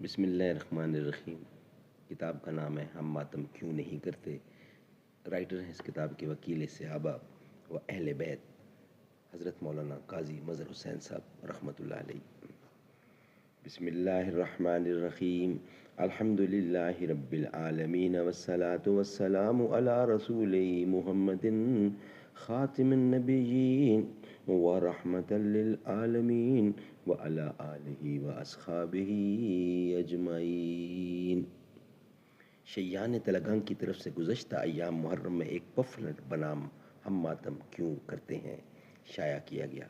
بسم اللہ الرحمن الرحیم۔ کتاب کا نام ہے ہم ماتم کیوں نہیں کرتے۔ رائٹر ہیں اس کتاب کے وکیل صحابہ و اہل بیت حضرت مولانا قاضی مظہر حسین صاحب رحمۃ اللہ علیہ۔ بسم اللہ الرحمن الرحیم۔ الحمد للہ رب العالمین والصلاة والسلام علی رسول محمد خاتم النبیین ورحمۃ للعالمین وعلی آلہ واصحابہ اجمعین۔ شیان تلگنگ کی طرف سے گزشتہ ایام محرم میں ایک پفلٹ بنام ہم ماتم کیوں کرتے ہیں شائع کیا گیا۔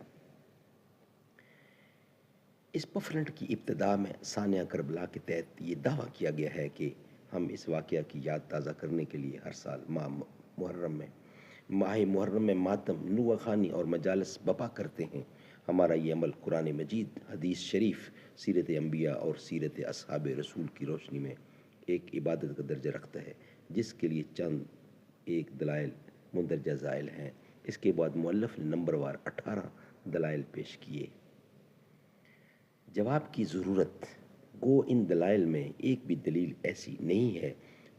اس پفلٹ کی ابتدا میں ثانیہ کربلا کے تحت یہ دعویٰ کیا گیا ہے کہ ہم اس واقعہ کی یاد تازہ کرنے کے لیے ہر سال ماہ محرم میں ماتم، نوح خوانی اور مجالس بپا کرتے ہیں۔ ہمارا یہ عمل قرآن مجید، حدیث شریف، سیرت انبیاء اور سیرت اصحاب رسول کی روشنی میں ایک عبادت کا درجہ رکھتا ہے، جس کے لیے چند ایک دلائل مندرجہ ذیل ہیں۔ اس کے بعد مؤلف نے نمبر وار 18 دلائل پیش کیے۔ جواب کی ضرورت گو ان دلائل میں ایک بھی دلیل ایسی نہیں ہے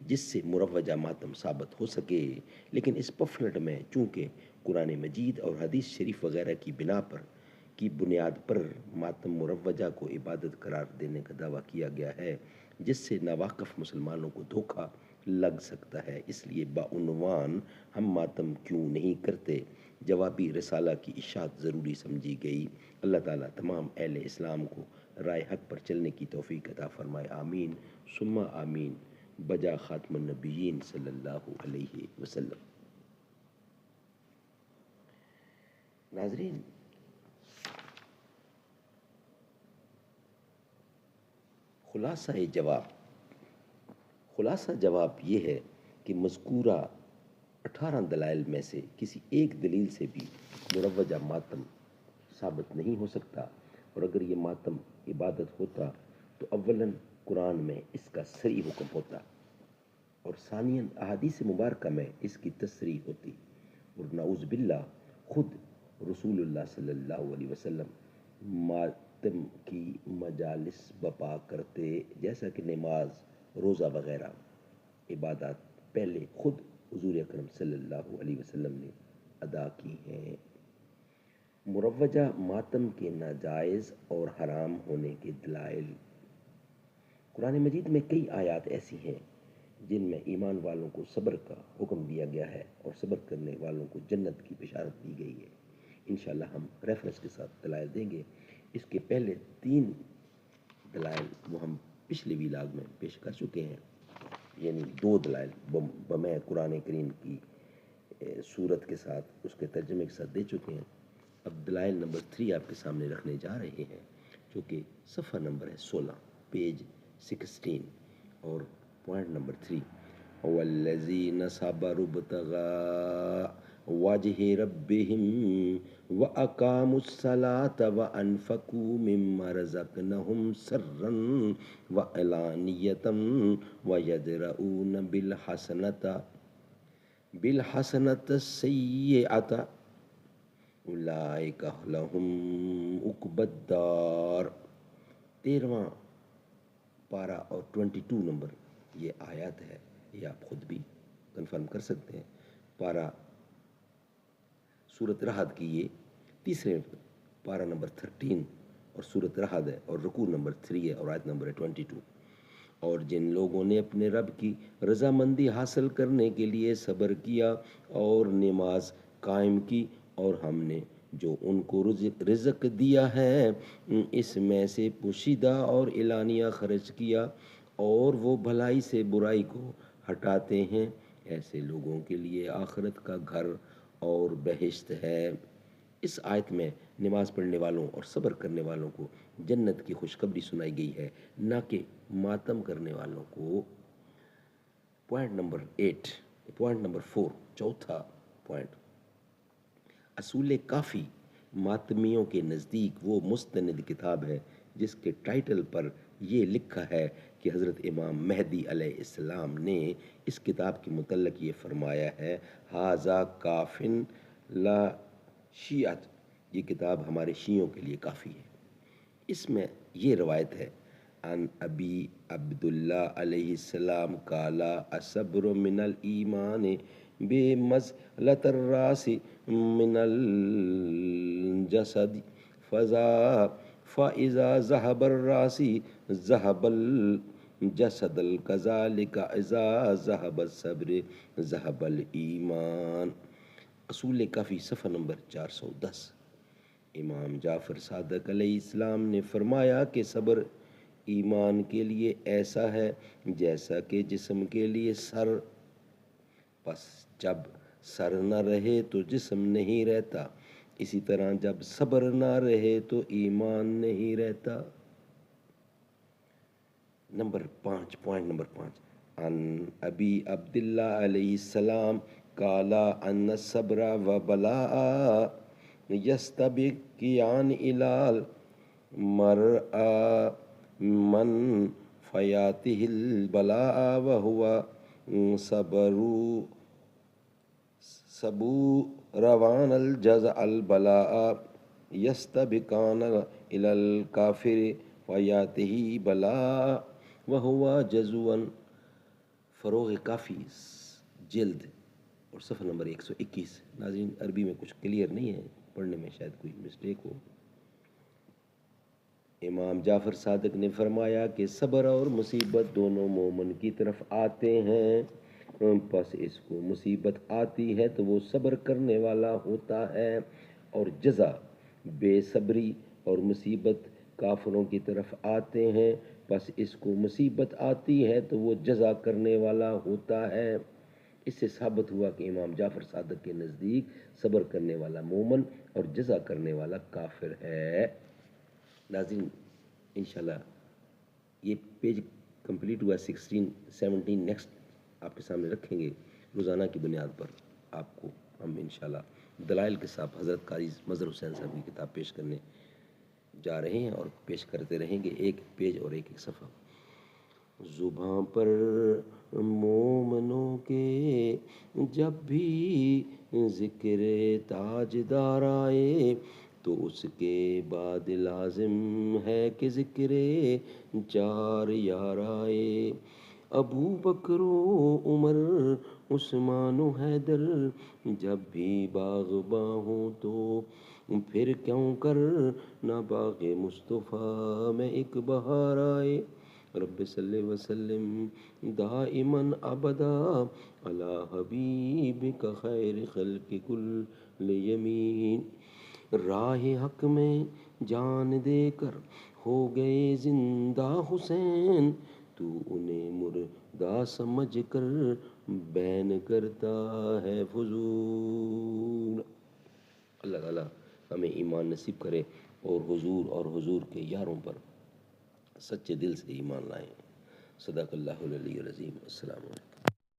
جس سے مروجہ ماتم ثابت ہو سکے، لیکن اس پفلٹ میں چونکہ قرآن مجید اور حدیث شریف وغیرہ کی بنیاد پر ماتم مروجہ کو عبادت قرار دینے کا دعویٰ کیا گیا ہے، جس سے ناواقف مسلمانوں کو دھوکہ لگ سکتا ہے، اس لیے بعنوان ہم ماتم کیوں نہیں کرتے جوابی رسالہ کی اشاعت ضروری سمجھی گئی۔ اللہ تعالیٰ تمام اہل اسلام کو رائے حق پر چلنے کی توفیق عطا فرمائے، آمین ثم آمین، بجا خاتم النبیین صلی اللہ علیہ وسلم۔ ناظرین، خلاصہ جواب یہ ہے کہ مذکورہ 18 دلائل میں سے کسی ایک دلیل سے بھی مروجہ ماتم ثابت نہیں ہو سکتا، اور اگر یہ ماتم عبادت ہوتا تو اولاً قرآن میں اس کا صریح حکم ہوتا، اور ثانیاً احادیث مبارکہ میں اس کی تصریح ہوتی، اور نعوذ باللہ خود رسول اللہ صلی اللہ علیہ وسلم ماتم کی مجالس بپا کرتے، جیسا کہ نماز، روزہ وغیرہ عبادات پہلے خود حضور اکرم صلی اللہ علیہ وسلم نے ادا کی ہیں۔ مروجہ ماتم کے ناجائز اور حرام ہونے کے دلائل۔ قرآن مجید میں کئی آیات ایسی ہیں جن میں ایمان والوں کو صبر کا حکم دیا گیا ہے اور صبر کرنے والوں کو جنت کی بشارت دی گئی ہے۔ انشاءاللہ ہم ریفرنس کے ساتھ دلائل دیں گے۔ اس کے پہلے 3 دلائل وہ ہم پچھلے ویلاگ میں پیش کر چکے ہیں، یعنی 2 دلائل بمع قرآن کریم کی صورت کے ساتھ، اس کے ترجمے کے ساتھ دے چکے ہیں۔ اب دلائل نمبر 3 آپ کے سامنے رکھنے جا رہے ہیں، جو کہ صفحہ نمبر ہے 16، پیج 16، اور پوائنٹ نمبر 3، والذین صبروا ابتغاء وجہ ربہم واقاموا الصلاۃ وانفقوا مما رزقناہم سرا وعلانیۃ ویدرؤون بالحسنۃ السیئۃ اولئک لہم عقبی الدار۔ 13واں پارہ اور 22 نمبر یہ آیات ہے، یہ آپ خود بھی کنفرم کر سکتے ہیں۔ پارہ سورۃ رعد کی یہ تیسرے پارہ نمبر 13 اور سورۃ رعد ہے، اور رکوع نمبر 3 ہے، اور آیت نمبر ہے 22۔ اور جن لوگوں نے اپنے رب کی رضامندی حاصل کرنے کے لیے صبر کیا اور نماز قائم کی، اور ہم نے جو ان کو رزق دیا ہے اس میں سے پوشیدہ اور اعلانیہ خرچ کیا، اور وہ بھلائی سے برائی کو ہٹاتے ہیں، ایسے لوگوں کے لیے آخرت کا گھر اور بہشت ہے۔ اس آیت میں نماز پڑھنے والوں اور صبر کرنے والوں کو جنت کی خوشخبری سنائی گئی ہے، نہ کہ ماتم کرنے والوں کو۔ پوائنٹ نمبر 4، چوتھا پوائنٹ، اصول کافی ماتمیوں کے نزدیک وہ مستند کتاب ہے جس کے ٹائٹل پر یہ لکھا ہے کہ حضرت امام مہدی علیہ السلام نے اس کتاب کے متعلق یہ فرمایا ہے، ھذا کافٍ لا شیعۃ، یہ کتاب ہمارے شیعوں کے لیے کافی ہے۔ اس میں یہ روایت ہے عن ابی عبداللہ علیہ السلام قال الصبر من الایمان بمزلة الراس من الجسد فإذا ذهب الراس ذهب الجسد كذلك إذا ذهب الصبر ذهب الایمان۔ اصول کافی صفحہ نمبر 410۔ امام جعفر صادق علیہ السلام نے فرمایا کہ صبر ایمان کے لیے ایسا ہے جیسا کہ جسم کے لیے سر، پس جب سر نہ رہے تو جسم نہیں رہتا، اسی طرح جب صبر نہ رہے تو ایمان نہیں رہتا۔ پوائنٹ نمبر 5، عن ابی عبداللہ علیہ السلام قال ان الصبر وبلاء يستبقيان إلى المرء من فياته البلاء وهو صبوران الجزع البلاء يستبقان إلى الكافر فياته بلاء وهو جزع۔ فروغ کافی جلد اور صفحہ نمبر 121۔ ناظرین عربی میں کچھ کلیئر نہیں ہے، پڑھنے میں شاید کوئی مسٹیک ہو۔ امام جعفر صادق نے فرمایا کہ صبر اور مصیبت دونوں مومن کی طرف آتے ہیں، پس اس کو مصیبت آتی ہے تو وہ صبر کرنے والا ہوتا ہے، اور جزا بے صبری اور مصیبت کافروں کی طرف آتے ہیں، پس اس کو مصیبت آتی ہے تو وہ جزا کرنے والا ہوتا ہے۔ اس سے ثابت ہوا کہ امام جعفر صادق کے نزدیک صبر کرنے والا مومن اور جزا کرنے والا کافر ہے۔ ناظرین انشاءاللہ یہ پیج کمپلیٹ ہوا 16 17 نیکسٹ آپ کے سامنے رکھیں گے، روزانہ کی بنیاد پر آپ کو ہم انشاءاللہ دلائل کے ساتھ حضرت قاری مظہر حسین صاحب کی کتاب پیش کرنے جا رہے ہیں اور پیش کرتے رہیں گے، ایک پیج اور ایک صفحہ۔ زباں پر مومنوں کے جب بھی ذکر تاجدار آئے تو اس کے بعد لازم ہے کہ ذکر چار یار آئے۔ ابو بکر و عمر عثمان و حیدر جب بھی باغباں ہوں تو پھر کیوں کر نہ باغ مصطفیٰ میں ایک بہار آئے۔ رب صلی وسلم دائما ابدا علی حبیبک خیر خلق کل یمین۔ راہ حق میں جان دے کر ہو گئے زندہ حسین، تو انہیں مردہ سمجھ کر بین کرتا ہے فضول۔ اللہ تعالیٰ ہمیں ایمان نصیب کرے اور حضور کے یاروں پر سچے دل سے ایمان لائیں۔ صدق اللہ العلی العظیم۔ السلام علیکم۔